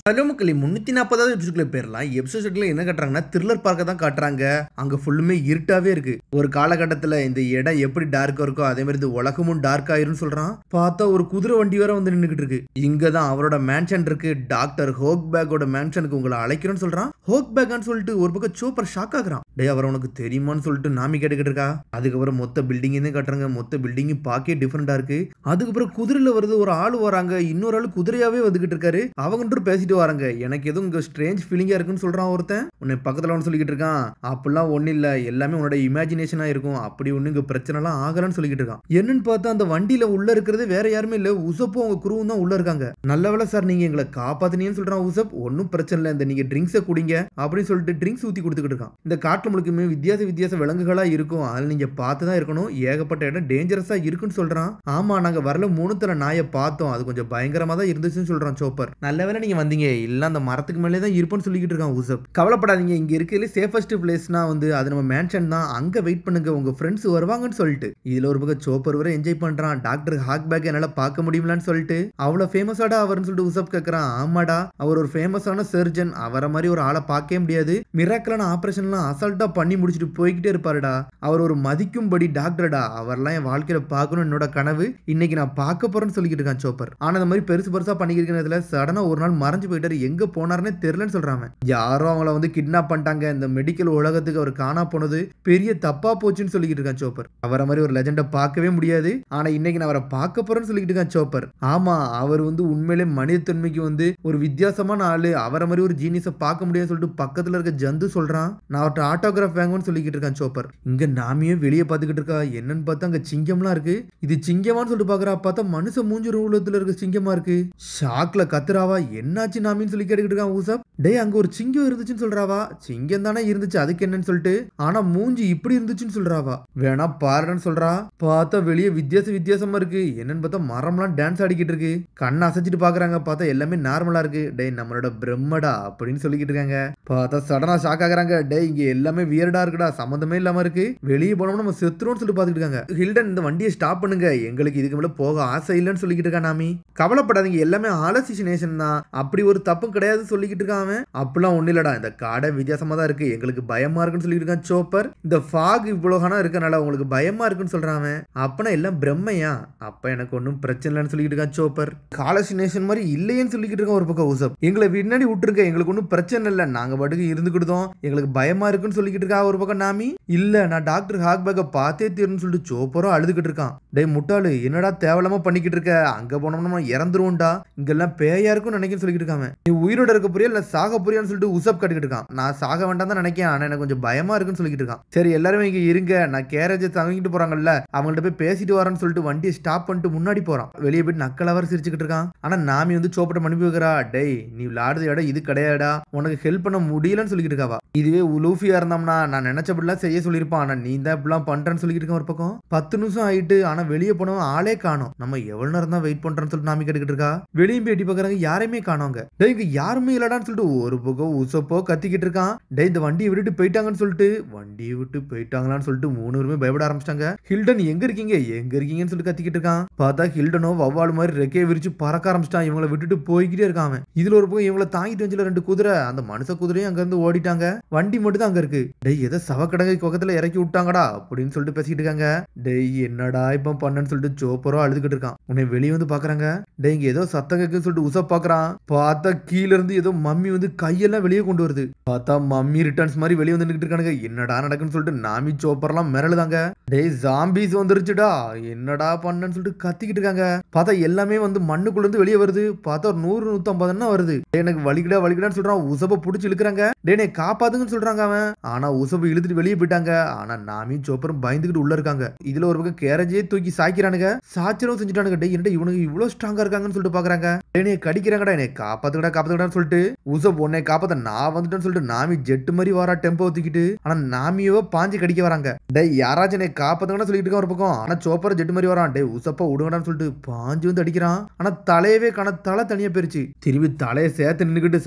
Hello மக்களே 340வது எபிசோட்ல பேர்லாம் எபிசோட்ல என்ன காட்டுறாங்கன்னா த்ரில்லர் பார்க்க தான் காட்டுறாங்க. அங்க ஃபுல்லுமே இருட்டாவே இருக்கு. ஒரு காலகட்டத்துல இந்த இடம் எப்படி டார்க்கா இருக்கோ அதே மாதிரி இந்த உலகமும் டார்க் ஆயிரும்னு சொல்றான். பார்த்தா ஒரு குதிரை வண்டி வேற வந்து நின்னுகிட்டு இருக்கு. இங்க தான் அவரோட மேன்ஷன் இருக்கு. டாக்டர் ஹோக்பேக்கோட மேன்ஷனுக்கு உங்களை அழைக்கிறேன்னு சொல்றான். ஹோக்பேக்கான்னு சொல்லிட்டு ஒரு பக்கம் சூப்பர் ஷாக் ஆகுறான். டே அவர் உனக்கு தெரியுமான்னு சொல்லிட்டு நாமி கேட்டுக்கிட்டு இருக்கா. அதுக்கப்புறம் மொத்த பில்டிங் காட்டுறாங்க. மொத்த பில்டிங் பாக்கே டிஃபரெண்டா இருக்கு. அதுக்கப்புறம் குதிரையில வருது ஒரு ஆள் வராங்க. இன்னொரு ஆள் குதிரையாவே வந்துகிட்டு இருக்காரு. அவங்க பேசிட்டு வராங்க. எனக்கு எதுவும் இங்க ஸ்ட்ரேஞ்ச் ஃபீலிங்கா இருக்குன்னு சொல்றான் ஒருத்தன். உன்னை பக்கத்துல ஒன்று சொல்லிக்கிட்டு இருக்கான். அப்படிலாம் ஒன்னும் இல்ல, எல்லாமே உன்னோட இமேஜினேஷனா இருக்கும். அப்படி ஒண்ணு இங்க பிரச்சனை எல்லாம் ஆகலன்னு சொல்லிக்கிட்டு இருக்கான். என்னன்னு பார்த்தா அந்த வண்டியில உள்ள இருக்கிறது வேற யாருமே இல்ல, உசப்பும் அவங்க குருவும் தான் உள்ள இருக்காங்க. நல்ல வேளை சார் நீங்க எங்களை காப்பாத்தினீங்கன்னு சொல்றான் உசப். ஒன்னும் பிரச்சனை இல்ல, இந்த நீங்க ட்ரிங்க்ஸை குடிங்க அப்படின்னு சொல்லிட்டு ட்ரிங்க்ஸ் ஊத்தி கொடுத்துக்கிட்டு இருக்கான். இந்த காட்டுல முழுக்குமே வித்தியாச விலங்குகளா இருக்கும். அதில் நீங்க பார்த்துதான் இருக்கணும். ஏகப்பட்ட இடம் டேஞ்சரஸா இருக்குன்னு சொல்றான். ஆமா நாங்க வரல 3 தலை நாயை பார்த்தோம். அது கொஞ்சம் பயங்கரமா தான் இருந்துச்சுன்னு சொல்றான் சோப்பர். நல்ல வேளை நீங்க வந்தீங்க, இல்ல அந்த மரத்துக்கு மேலே தான் இருப்போம்னு சொல்லிக்கிட்டு இருக்கான் உசப். கவலைப்படாதீங்க, இங்க இருக்கிறதுல சேஃபஸ்ட் பிளேஸ்னா வந்து அது நம்ம மேன்ஷன் தான். அங்க வெயிட் பண்ணுங்க, உங்க ஃப்ரெண்ட்ஸ் வருவாங்கன்னு சொல்லிட்டு. இதுல ஒரு பக்கம் சோப்பர் வரை என்ஜாய் பண்றான். டாக்டர் ஹாக்பேக் என்னால பார்க்க முடியலன்னு சொல்லிட்டு. அவ்வளவு ஃபேமஸாடா அவர்னு சொல்லிட்டு உசப் கேட்கறான். ஆமாடா அவர் ஒரு ஃபேமஸான சர்ஜன். அவரை மாதிரி ஒரு ஆளை பார்க்கவே முடியாது. மிராக்கலான ஆபரேஷன்லாம் அசால்ட்டா பண்ணி முடிச்சுட்டு போய்கிட்டே இருப்பாருடா. அவர் ஒரு மதிக்கும்படி டாக்டர்டா. அவர்லாம் என் வாழ்க்கையில பார்க்கணும் என்னோட கனவு. இன்னைக்கு நான் பார்க்க போறேன்னு சொல்லிக்கிட்டு இருக்கான் சோப்பர். ஆனா இந்த மாதிரி பெருசா பண்ணிக்கிறதுல சடனா ஒரு நாள் மறைஞ்சு போயிட்டாரு. எங்க போனாருன்னு தெரியலன்னு சொல்றாங்க. யாரோ அவங்கள வந்து கிட்னாப் பண்ணிட்டாங்க. இந்த மெடிக்கல் உலகத்துக்கு அவர் காணா போனது பெரிய தப்பா போச்சுன்னு சொல்லிக்கிட்டு இருக்கான் சோப்பர். அவரை மாதிரி ஒரு லெஜெண்டை பார்க்கவே முடியாது. ஆனா இன்னைக்கு நான் அவரை பார்க்க போறேன்னு சொல்லிக்கிட்டு இருக்கான் சோப்பர். ஆமா அவர் வந்து உண்மையிலே மனிதத்தன்மைக்கு வந்து ஒரு வித்தியாசமான ஆளு. அவரை மாதிரி ஒரு ஜீனியஸை பார்க்க முடியாதுன்னு சொல்லிட்டு பக்கத்துல இருக்க ஜந்து சொல்றான். நான் அவர்கிட்ட ஆட்டோகிராஃப் வாங்குன்னு சொல்லிக்கிட்டு இருக்கான் சோப்பர். இங்க நாமியே வெளியே பார்த்துக்கிட்டு இருக்கா. என்னன்னு பார்த்தா அங்க சிங்கம்லாம் இருக்கு. இது சிங்கமான்னு சொல்லிட்டு பாக்குறா. பார்த்தா மனுஷ மூஞ்சி ரூலத்துல இருக்க சிங்கமா இருக்கு. ஷாக்ல கத்துறாவா. என்னாச்சு நாமின்னு சொல்லி கேட்டுக்கிட்டு இருக்கான் உசப். டே அங்க ஒரு சிங்கம் இருந்துச்சுன்னு சொல்றாவா. சிங்கம் தானே இருந்துச்சு, அதுக்கு என்னன்னு சொல்லிட்டு. ஆனா மூஞ்சி இப்படி இருந்துச்சுன்னு சொல்றாவா. வேணா பாருன்னு சொல்றா. பார்த்தா வெளியே வித்தியாசமா இருக்கு. என்னன்னு பார்த்தா மரம்லாம் டான்ஸ் ஆடிக்கிட்டு இருக்கு. கண்ணை அசைச்சிட்டு பாக்குறாங்க. பார்த்தா எல்லாமே நார்மலா இருக்கு. டே நம்மளோட பிரம்மடா அப்படின்னு சொல்லிக்கிட்டு இருக்காங்க. பார்த்தா சடனா ஷாக் ஆகுறாங்க. டே இங்க எல்லாமே வியர்டா இருக்குடா, சம்பந்தமே இல்லாம இருக்கு. வெளியே போனோம்னா நம்ம செத்துறோம்னு சொல்லிட்டு பாத்துக்கிட்டு இருக்காங்க. ஹில்டன் இந்த வண்டியை ஸ்டாப் பண்ணுங்க, எங்களுக்கு இதுக்கு மேல போக ஆசை இல்லைன்னு சொல்லிக்கிட்டு இருக்கா நாமி. கவலைப்படாதீங்க, எல்லாமே ஆலோசிஷனேஷன் தான், அப்படி ஒரு தப்பு கிடையாது சொல்லிக்கிட்டு இருக்கான். அப்படிலாம் ஒண்ணு இல்லடா, இந்த காடை வித்தியாசமா தான் இருக்கு, எங்களுக்கு பயமா இருக்குன்னு சொல்லிட்டு இருக்கான் சோப்பர். இந்த ஃபாக் இவ்வளவு இருக்கனால உங்களுக்கு பயமா இருக்குன்னு சொல்றான். அப்பனா எல்லாம் பிரம்மையா? அப்ப எனக்கு ஒன்னும் பிரச்சனை இல்லைன்னு சொல்லிட்டு இருக்கான் சோப்பர். ஹாலுசினேஷன் மாதிரி இல்லையேன்னு சொல்லிக்கிட்டு இருக்கான் ஒரு பக்கம் உசப். எங்களை பின்னாடி விட்டுருக்க, எங்களுக்கு ஒன்னும் பிரச்சனை இல்லை, நாங்க பாட்டுக்கு இருந்துக்கிட்டோம், எங்களுக்கு பயமா இருக்குன்னு சொல்லிக்கிட்டு இருக்கா ஒரு பக்கம் நாமி. இல்ல நான் டாக்டர் ஹாக்பேக்க பார்த்தே தீர்னு சொல்லிட்டு சோப்பரும் அழுதுகிட்டு இருக்கான். டே முட்டாளு என்னடா தேவலாம பண்ணிக்கிட்டு இருக்க, அங்க போனோம்னா இறந்துருவோம்டா, இங்கெல்லாம் பேயா இருக்குன்னு நினைக்க சொல்லிக்கிட்டு இருக்காங்க. நீ உயிரோட இருக்க புரியா இல்ல சாக புரியான்னு சொல்லிட்டு உசப் கட்டிக்கிட்டு இருக்கான். நான் சாக வேண்டாம் தான் நினைக்கிறேன், ஆனா எனக்கு கொஞ்சம் பயமா இருக்குன்னு சொல்லிக்கிட்டு இருக்கான். சரி எல்லாருமே இங்க இருங்க, நான் கேரேஜ் தங்கிட்டு போறாங்கல்ல அவங்கள்ட்ட போய் பேசிட்டு வரேன்னு சொல்லிட்டு வண்டியை ஸ்டாப் பண்ணிட்டு முன்னாடி போறான். வெளியே போய் நக்கலவர் சிரிச்சுக்கிட்டு இருக்கான். ஆனா நாமி வந்து சோப்பட்ட அனுப்பி வைக்கிறா. டேய் நீ விளையாடுற இடம் இது கிடையாடா, உனக்கு ஹெல்ப் பண்ண முடியலன்னு சொல்லிக்கிட்டு இருக்காவா. இதுவே உலூஃபியா இருந்தோம்னா நான் நினைச்சபடிலாம் செய்ய சொல்லியிருப்பான். ஆனா நீ தான் இப்படிலாம் பண்றேன்னு சொல்லிக்கிட்டு இருக்கான் ஒரு பக்கம். 10 நிமிஷம் ஆயிட்டு ஆனா வெளியே போனவன் ஆளே காணோம். நம்ம எவ்வளவு நேரம் தான் வெயிட் பண்றோம்னு சொல்லிட்டு நாமி கேட்டுக்கிட்டு இருக்கா. வெளியும் போய் எட்டி பாக்குறாங்க, யாரையுமே காணோங்க. டேய் இங்க யாருமே இல்லடான்னு சொல்லிட்டு ஒரு பக்கம் உசப்போ கத்திக்கிட்டு இருக்கான். டேய் இந்த வண்டியை விட்டுட்டு போயிட்டாங்கன்னு சொல்லிட்டு, வண்டியை விட்டு போயிட்டாங்களான்னு சொல்லிட்டு 3 பேருமே பயப்பட ஆரம்பிச்சிட்டாங்க. ஹில்டன் எங்க இருக்கீங்கன்னு சொல்லிட்டு கத்திக்கிட்டு இருக்கான். பார்த்தா ஹில்டனோ வவ்வால் மாதிரி ரெக்கையை விரிச்சு பறக்க ஆரம்பிச்சிட்டான். இவங்களை விட்டுட்டு போய்கிட்டே இருக்கான். இதுல ஒரு பக்கம் இவங்களை தாங்கிட்டு வந்து 2 குதிரை, அந்த மனுஷ குதிரையும் அங்க இருந்து ஓடிட்டாங்க. வண்டி மட்டும் தான் அங்க இருக்கு. டேய் ஏதோ சவக்கடங்கை பக்கத்துல இறக்கி விட்டாங்கடா அப்படின்னு சொல்லிட்டு பேசிக்கிட்டு இருக்காங்க. டேய் என்னடா இப்ப பண்ணன்னு சொல்லிட்டு சோப்பரோ அழுதுகிட்டு இருக்கான். உன்னை வெளியே வந்து பாக்குறாங்க. டேய் இங்க ஏதோ சத்தம் கேக்குன்னு சொல்லிட்டு உசப் பாக்குறான். பார்த்தா கீழ இருந்து ஏதோ மம்மி வந்து கையெல்லாம் வெளியே கொண்டு வருது. பார்த்தா மம்மி ரிட்டர்ன்ஸ் மாதிரி வெளியே வந்து இருக்கானுங்க. என்னடா நடக்குன்னு சொல்லிட்டு நாமி சோப்பர்லாம் மிரளுதாங்க. டேய் ஜாம்பிஸ் வந்துருச்சுடா, என்னடா பண்ணன்னு சொல்லிட்டு கத்திக்கிட்டு இருக்காங்க. பார்த்தா எல்லாமே வந்து மண்ணுக்குள்ள இருந்து வெளியே வருது. பார்த்தா ஒரு 100-150 வருது. எனக்கு வலிக்கடான்னு சொல்றான். உசப்ப புடிச்சு இழுக்கிறாங்க. டேய் நீ காப்பாத்துங்கன்னு சொல்றாங்க அவன். ஆனா உசப்ப இழுத்துட்டு வெளியே போயிட்டாங்க. ஆனா நாமி சோப்பரும் பயந்துகிட்டு உள்ள இருக்காங்க. இதுல ஒரு பக்கம் கேரேஜே தூக்கி சாய்க்கிறானுங்க. சாச்சரம் செஞ்சுட்டானுங்க. டேய் என்னடா இவனுக்கு இவ்வளவு ஸ்ட்ராங்கா இருக்காங்கன்னு சொல்லிட்டு பாக்குறாங்க. டேய் நீ கடிக்கிறாங்கடா, என்னை காப்பாத்துக்கடான்னு சொல்லிட்டு உசப் உன்னை காப்பாத்த நான் வந்துட்டேன்னு சொல்லிட்டு நாமி ஜெட்டு மாதிரி வாரா டெம்போ ஊத்திக்கிட்டு. ஆனா நாமியோ பாஞ்சு கடிக்க வராங்க. டேய் யாராச்சும் என்னை காப்பாத்துங்கன்னு சொல்லிட்டு இருக்க ஒரு பக்கம். ஆனா சோப்பர் ஜெட்டு மாதிரி வரான். டேய் உசப்ப விடுங்கடான்னு சொல்லிட்டு பாஞ்சு வந்து அடிக்கிறான். ஆனா தலையவே காண, தலை தனியா போயிருச்சு. திரும்பி தலையை சேர்த்து நின்னுக்கிட்டு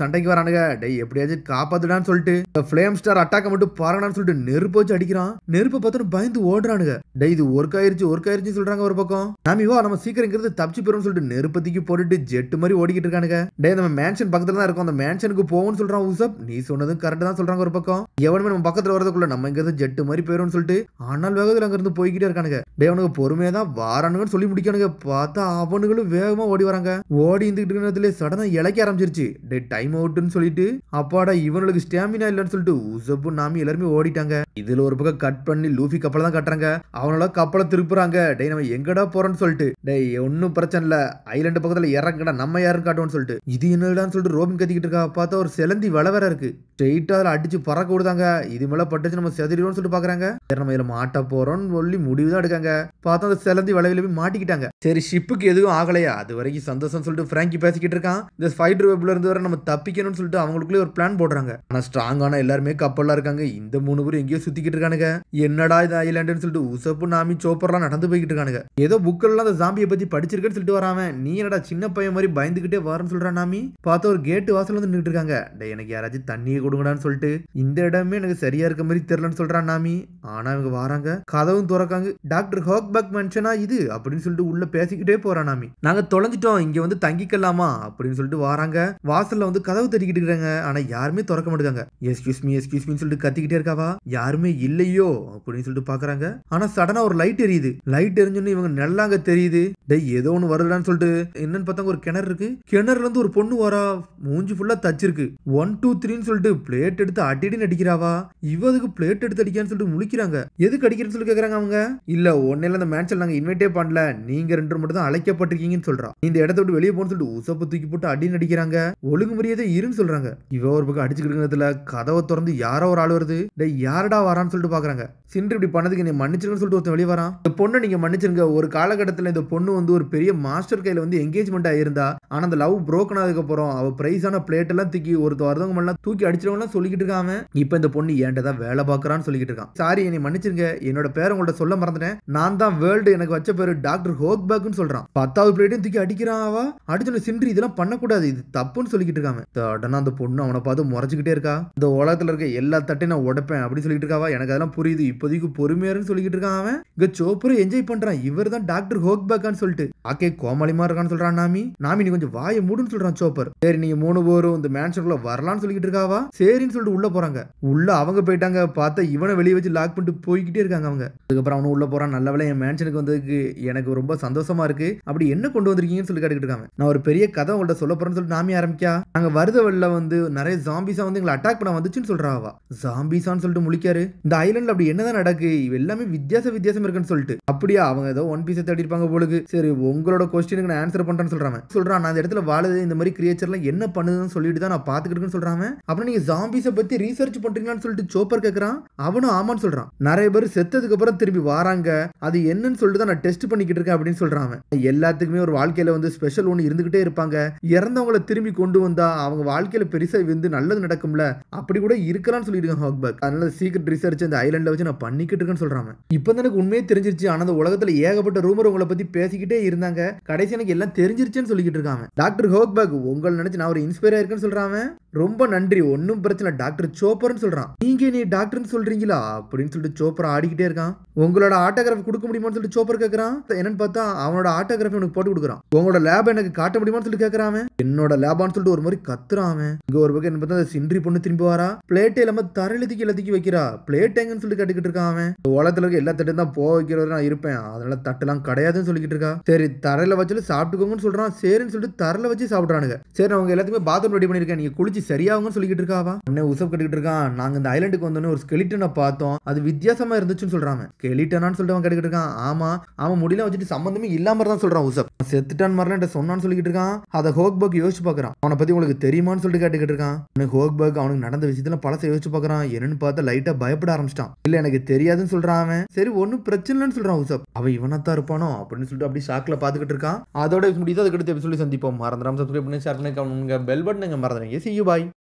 சண்டைக்கு வரானுங்க. டேய் எப்படியாச்சும் காப்பாத்துடான்னு சொல்லிட்டு ஃபிளேம் ஸ்டார் அட்டாக்க மட்டும் பாருங்கன்னு சொல்லிட்டு நெருப்பு வச்சு அடிக்கிறான். நெருப்பை பார்த்து பயந்து ஓடுறானுங்க. டேய் இது ஒர்க் ஆயிருச்சு சொல்றாங்க ஒரு பக்கம். நாமி வா நம்ம சீக்கிரம் இங்கிருந்து தப்பிச்சு போறோம்னு சொல்லிட்டு நெருப்பத்திக்கு போட்டுட்டு ஜெட்டு மாதிரி ஓடிக்கிட்டு இருக்கானுங்க. டேய் நம்ம நம்ம மேன்ஷன் பக்கத்துல தான் இருக்கும், அந்த மேன்ஷனுக்கு போவோம்னு சொல்றான் உசப். நீ சொன்னதும் கரெக்ட் தான் சொல்றாங்க ஒரு பக்கம். எவனுமே நம்ம பக்கத்துல வரதுக்குள்ள நம்ம இங்க இருந்து ஜெட்டு மாதிரி போயிரும்னு சொல்லிட்டு ஆனால் வேகத்துல அங்க இருந்து போய்கிட்டே இருக்கானுங்க. டே அவனுக்கு பொறுமையா தான் வாரானுங்கன்னு சொல்லி முடிக்கானுங்க. பார்த்தா அவனுங்களும் வேகமா ஓடி வராங்க. ஓடி இருந்துகிட்டு இருக்கிறதுல சடனா இழைக்க ஆரம்பிச்சிருச்சு. டே டைம் அவுட்னு சொல்லிட்டு அப்பாடா இவனுக்கு ஸ்டாமினா இல்லைன்னு சொல்லிட்டு உசப்பு நாமி எல்லாருமே ஓடிட்டாங்க. இதுல ஒரு பக்கம் கட் பண்ணி லூஃபி கப்பலை தான் கட்டுறாங்க. அவனால கப்பலை திருப்புறாங்க. டே நம்ம எங்கடா போறோம்னு சொல்லிட்டு. டே ஒன்னும் பிரச்சனை இல்ல, ஐலண்ட் பக்கத்துல இறங்கடா, நம்ம யாரும் காட்டுவோம்னு சொல்லிட்டு. இது என்னடான்னு சொல்லிட்டு ரோபின் கத்திக்கிட்டு இருக்கா. பார்த்தா ஒரு செலந்தி வள வேற இருக்கு. ஸ்ட்ரெயிட்டா அதில் அடிச்சு பறக்க விடுதாங்க. இது மேல பட்டுச்சு நம்ம செதறிடுவோம்னு சொல்லிட்டு பாக்குறாங்க. நம்ம இதுல மாட்ட போறோம்னு சொல்லி முடிவுதான் எடுக்காங்க. பார்த்தா அந்த செலந்தி வளைவில போய் மாட்டிக்கிட்டாங்க. சரி ஷிப்புக்கு எதுவும் ஆகலையா, அது வரைக்கும் சந்தோஷம் சொல்லிட்டு பிராங்கி பேசிக்கிட்டு இருக்கான். இந்த ஸ்பைடர் வெப்ல இருந்து வர நம்ம தப்பிக்கணும்னு சொல்லிட்டு அவங்களுக்குள்ளே ஒரு பிளான் போடுறாங்க. ஆனா ஸ்ட்ராங்கான எல்லாருமே கப்பல்ல இருக்காங்க. இந்த 3 பேரும் எங்கேயோ சுத்திக்கிட்டு இருக்கானுங்க. என்னடா இது ஐலாண்டுன்னு சொல்லிட்டு உசப்பு நாமி சோப்பர்லாம் நடந்து போய்கிட்டு இருக்கானுங்க. ஏதோ புக்கெல்லாம் அந்த ஜாம்பியை பத்தி படிச்சிருக்கேன்னு சொல்லிட்டு வராம, நீ என்னடா சின்ன பையன் மாதிரி பயந்துகிட்டே வரேன்னு சொல்றான் நாமி. பார்த்தா ஒரு கேட்டு வாசல் வந்து நின்றுட்டு இருக்காங்க. எனக்கு யாராச்சும் தண்ணியை கொடுங்கடான்னு சொல்லிட்டு, இந்த இடமே எனக்கு சரியா இருக்க மாதிரி தெரியலன்னு சொல்றான் நாமி. ஆனா இவங்க வராங்க, கதவும் திறக்காங்க. டாக்டர் ஹாக்பேக் மென்ஷனா இது அப்படின்னு சொல்லிட்டு உள்ள பேசிக்கிட்டே போறான் நாமி. நாங்க தொலைஞ்சிட்டோம், இங்க வந்து தங்கிக்கலாமா அப்படின்னு சொல்லிட்டு வராங்க. வாசல்ல வந்து கதவு தட்டிக்கிட்டு இருக்காங்க. ஆனா யாருமே திறக்க மாட்டாங்க. எஸ்கியூஸ் மீ சொல்லிட்டு கத்திக்கிட்டே இருக்காவா. யாருமே இல்லையோ அப்படின்னு சொல்லிட்டு பாக்குறாங்க. ஆனா சடனா ஒரு லைட் எரியுது. லைட் எரிஞ்சோன்னு இவங்க நல்லாங்க தெரியுது. டேய் ஏதோ ஒண்ணு வருதுடான்னு சொல்லிட்டு என்னன்னு பார்த்தாங்க, ஒரு கிணறு இருக்கு. கிணறுல இருந்து ஒரு பொண்ணு வரா. மூஞ்சி ஃபுல்லா தச்சிருக்கு. 1 2 3ன்னு சொல்லிட்டு பிளேட் எடுத்து அடிடி நடிக்கிறாவா. இவதுக்கு பிளேட் எடுத்து அடிக்கான்னு சொல்லிட்டு முழிக்கிறாங்க. எதுக்கு அடிக்கிறேன்னு சொல்லி கேக்குறாங்க அவங்க. இல்ல ஒன்னையில அந்த மேட்ச்ல நாங்க இன்வைட்டே பண்ணல, நீங்க 2 மட்டும் தான் அழைக்கப்பட்டிருக்கீங்கன்னு சொல்றா. இந்த இடத்த விட்டு வெளியே போன்னு சொல்லிட்டு உசப்பு தூக்கி போட்டு அடி நடிக்கிறாங்க. ஒழுங்கு முறையதே இருன்னு சொல்றாங்க. இவ ஒரு பக்கம் அடிச்சுக்கிட்டு இருக்கிறதுல கதவை திறந்து யாரோ ஒரு ஆள் வருது. டேய் யாரடா வரான்னு சொல்லிட்டு பாக்குறாங்க. சின்று இப்படி பண்ணதுக்கு நீ மன்னிச்சிருன்னு சொல்லிட்டு ஒருத்தன் வெளியே வரான். இந்த பொண்ணை நீங்க மன்னிச்சிருங்க. ஒரு காலகட்டத்தில் இந்த பொண்ணு வந்து ஒரு பெரிய மாஸ்டர் கையில வந்து என்கேஜ்மெண்ட் ஆயிருந்தா. ஆனா அந்த லவ் புரோக்கன் ஆனதுக்கு அப்புறம் அவ பிரைஸான பிளேட் எல்லாம் தூக்கி ஒரு வருதவங்க எல்லாம் தூக்கி அடிச்சிருவங்க சொல்லிக்கிட்டு இருக்காம. இப்ப இந்த பொண்ணு ஏன்டா வேலை பாக்குறான்னு சொல்லிக்கிட்டு இருக்கான். சாரி என்னை மன்னிச்சிருங்க, என்னோட பேரை உங்கள்ட்ட சொல்ல மறந்துட்டேன். நான் தான் வேர்ல்டு எனக்கு வச்ச பேரு டாக்டர் ஹோக்பேக்னு சொல்றான். 10வது பிளேட்டையும் தூக்கி அடிக்கிறான். அவ அடிச்சோட சின்று இதெல்லாம் பண்ணக்கூடாது, இது தப்புன்னு சொல்லிக்கிட்டு இருக்காங்க. உடனே அந்த பொண்ணு அவனை பார்த்து முறைச்சுக்கிட்டே இருக்கா. இந்த உலகத்துல இருக்க எல்லா தட்டையும் நான் உடைப்பேன் அப்படின்னு சொல்லிட்டு இருக்காவா. எனக்கு அதெல்லாம் புரியுது, இப்போதைக்கு பொறுமையாருன்னு சொல்லிக்கிட்டு இருக்கான். அவன் இங்க சோப்பரை என்ஜாய் பண்றான். இவர் தான் டாக்டர் ஹோக்பேக்கான்னு சொல்லிட்டு ஆக்கே கோமாளிமா இருக்கான்னு சொல்றான் நாமி. நாமி நீ கொஞ்சம் வாயை மூடுன்னு சொல்றான் சோப்பர். சரி நீங்க 3 பேரும் இந்த மேன்ஷனுக்குள்ள வரலாம்னு சொல்லிக்கிட்டு இருக்காவா. சரின்னு சொல்லிட்டு உள்ள போறாங்க. உள்ள அவங்க போயிட்டாங்க. பார்த்தா இவனை வெளியே வச்சு லாக் பண்ணிட்டு போய்கிட்டே இருக்காங்க அவங்க. அதுக்கப்புறம் அவனு உள்ள போறான். நல்ல வேளை என் மேன்ஷனுக்கு வந்ததுக்கு எனக்கு ரொம்ப சந்தோஷமா இருக்கு. அப்படி என்ன கொண்டு வந்திருக்கீங்கன்னு சொல்லி கேட்டுக்கிட்டு இருக்காங்க. நான் ஒரு பெரிய கதை உங்கள்ட்ட சொல்ல போறேன்னு சொல்லிட்டு நாமி ஆரம்பிக்கா. நாங்க வருத வெளில வந்து நிறைய ஜாம்பிஸா வந்து எங்களை அட்டாக் பண்ண வந்துச்சுன்னு சொல்றாவா. ஜாம்பிஸான்னு சொல்லிட்டு முழிக்காரு. இந்த ஐலண்ட்ல அப்படி என்னதான் நடக்கு, எல்லாமே வித்தியாசம் இருக்குன்னு சொல்லிட்டு. அப்படியா அவங்க ஏதோ ஒன் பீஸை தேடி இருப்பாங்க போலுக்கு. சரி உங்களோட கொஸ்டினுக்கு நான் ஆன்சர் பண்றேன்னு சொல்றாங்க. நான் அந்த இடத்துல வாழுது இந்த மாதிரி கிரியேச்சர்லாம் என்ன பண்ணுதுன்னு சொல்லிட்டு தான் நான் பாத்துக்கிட்டு சொல்றாங்க. அப்புறம் நீங்க ஜாம்பிஸை பத்தி ரீசர்ச் பண்றீங்களான்னு சொல்லிட்டு சோப்பர் கேக்குறான். அவனும் ஆமான்னு சொல்றான். நிறைய பேர் செத்ததுக்கு அப்புறம் திரும்பி வராங்க, அது என்னன்னு சொல்லிட்டு தான் நான் டெஸ்ட் பண்ணிக்கிட்டு இருக்கேன் அப்படின்னு சொல்றாங்க. எல்லாத்துக்குமே ஒரு வாழ்க்கையில வந்து ஸ்பெஷல் ஒன்று இருந்துகிட்டே இருப்பாங்க. இறந்தவங்களை திரும்பி கொண்டு வந்தா அவங்க வாழ்க்கையில பெருசா வந்து நல்லது நடக்கும்ல, அப்படி கூட இருக்கலாம்னு சொல்லியிருக்காங்க ஹாக்பேக். அதனால சீக்ரெட் ரிசர்ச் அந்த ஐலண்ட்ல வச்சு நான் பண்ணிக்கிட்டு இருக்கேன்னு சொல்றாங்க. இப்போ தான் எனக்கு உண்மையே தெரிஞ்சிருச்சு. ஆனா அந்த உலகத்துல ஏகப்பட்ட ரூமர் உங்களை பத்தி பேசிக்கிட்டே இருந்தாங்க. கடைசி எனக்கு எல்லாம் தெரிஞ்சிருச்சுன்னு சொல்லிக்கிட்டு இருக்காங்க. டாக்டர் ஹோக்பேக் உங்களை நினைச்சு நான் ஒரு இன்ஸ்பயர் ஆயிருக்கேன்னு சொல்றாங்க. ரொம்ப நன்றி, ஒன்னும் பிரச்சனை டாக்டர் சோப்பர்னு சொல்றான். நீங்க நீ டாக்டர்னு சொல்றீங்களா அப்படின்னு சொல்லிட்டு சோப்பர் ஆடிக்கிட்டே இருக்கான். உங்களோட ஆட்டோகிராஃப் கொடுக்க முடியுமான்னு சொல்லிட்டு சோப்பர் கேட்கறான். என்னன்னு பார்த்தா அவனோட ஆட்டோகிராஃப் எனக்கு போட்டு கொடுக்குறான். உங்களோட லேப் எனக்கு காட்ட முடியுமான்னு சொல்லிட்டு கேட்கறான். என்னோட லேபான்னு சொல்லிட்டு ஒரு மாதிரி கத்துறான். இங்க ஒரு பக்கம் என்ன பார்த்தா சின்றி பொண்ணு திரும்பி வரா. பிளேட் இல்லாம தரலத்துக்கு எல்லாத்துக்கு வைக்கிறா. பிளேட் எங்கன்னு சொல்லிட்டு கேட்டுக்கிட்டு இருக்கான். உலகத்துல இருக்க எல்லா தட்டும் தான் போக வைக்கிறவரை நான் இருப்பேன், அதனால தட்டுலாம் கிடையாதுன்னு சொல்லிக்கிட்டு இருக்கா. சரி தரையில வச்சு சாப்பிட்டுக்கோங்கன்னு சொல்றான். சரின்னு சொல்லிட்டு தரையில வச்சு சாப்பிடுறானுங்க. சரி அவங்க எல்லாத்துக்குமே பாத்ரூம் ரெடி பண்ணிருக்கேன், நீங்க குளிச்சு சரியாகுங்கன்னு சொல்லிக்கிட்டு இருக்காவா. உடனே உசப் கட்டிக்கிட்டு இருக்கான். நாங்க இந்த ஐலண்டுக்கு வந்தோன்னு ஒரு ஸ்கெலிட்டனை பார்த்தோம், அது வித்தியாசமா இருந்துச்சுன்னு சொல்றாங்க. ஸ்கெலிட்டனான்னு சொல்லிட்டு அவன் கேட்டுக்கிட்டு இருக்கான். ஆமா அவன் முடியல வச்சுட்டு சம்பந்தமே இல்லாம தான் சொல்றான் உசப். செத்துட்டான் மாதிரிலாம் சொன்னான்னு சொல்லிக்கிட்டு இருக்கான். அதை ஹோக்பேக் யோசிச்சு பாக்குறான். அவனை பத்தி உங்களுக்கு தெரியுமான்னு சொல்லிட்டு கேட்டுக்கிட்டு இருக்கான். ஹோக்பேக் அவனுக்கு நடந்த விஷயத்துல பழச யோசிச்சு பாக்குறான். என்னன்னு பார்த்தா லைட்டா பயப்பட ஆரம்பிச்சிட்டான். இல்ல எனக்கு தெரியாதுன்னு சொல்றான் அவன். சரி ஒன்னும் பிரச்சனை இல்லைன்னு சொல்றான் உசப். அவன் இவனத்தான் இருப்பானோ அப்படின்னு சொல்லிட்டு அப்படி ஷாக்ல பாத்துக்கிட்டு இருக்கான். அதோட முடியுது. அதுக்கு அடுத்து சொல்லி சந்திப்போம். மறந்துடாம சப்ஸ்கிரைப் பண்ணி ஷேர் பண்ணி பெல் பட்டன் மறந்துடுங்க. See you, bye.